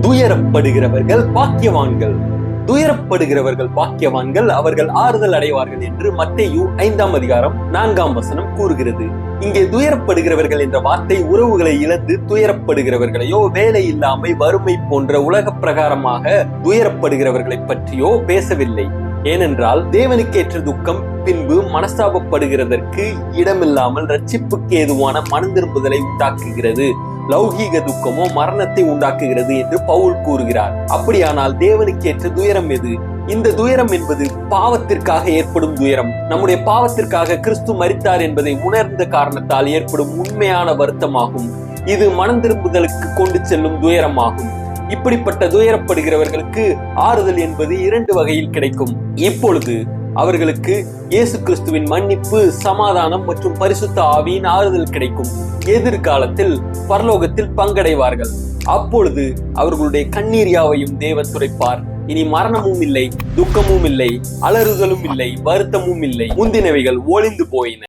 துயரப்படுகிறவர்கள் பாக்கியவான்கள். துயரப்படுகிறவர்கள் பாக்கியவான்கள், அவர்கள் ஆறுதல் அடைவார்கள் என்று மத்தேயு 5ஆம் அதிகாரம் 4ஆம் வசனம் கூறுகிறது. இங்கே துயரப்படுகிறவர்கள் என்ற வார்த்தை உறவுகளை இழந்து துயரப்படுகிறவர்களையோ, வேலை இல்லாமை, வறுமை போன்ற உலக பிரகாரமாக துயரப்படுகிறவர்களை பற்றியோ பேசவில்லை. ஏனென்றால் தேவனுக்கேற்ற துக்கம் பின்பு மனஸ்தாபப்படுகிறதற்கு இடமில்லாமல் ரட்சிப்புக்கு ஏதுவான மனம் திரும்புதலை உண்டாக்குகிறது. லௌகீக துக்கமோ மரணத்தை உண்டாக்குகிறது என்று பவுல் கூறுகிறார். அப்படியானால் தேவனுக்கேற்ற துயரம் எது? இந்த துயரம் என்பது பாவத்திற்காக ஏற்படும் துயரம். நம்முடைய பாவத்திற்காக கிறிஸ்து மரித்தார் என்பதை உணர்ந்த காரணத்தால் ஏற்படும் உண்மையான வருத்தமாகும். இது மனம் திரும்புதலுக்கு கொண்டு செல்லும் துயரமாகும். இப்படிப்பட்ட துயரப்படுகிறவர்களுக்கு ஆறுதல் என்பது 2 வகையில் கிடைக்கும். இப்பொழுது அவர்களுக்கு இயேசு கிறிஸ்துவின் மன்னிப்பு, சமாதானம் மற்றும் பரிசுத்த ஆவியின் ஆறுதல் கிடைக்கும். எதிர்காலத்தில் பரலோகத்தில் பங்கடைவார்கள். அப்பொழுது அவர்களுடைய கண்ணீர் யாவையும் தேவன் துடைப்பார். இனி மரணமும் இல்லை, துக்கமும் இல்லை, அலறுதலும் இல்லை, வருத்தமும் இல்லை. முந்தினவைகள் ஒளிந்து போயின.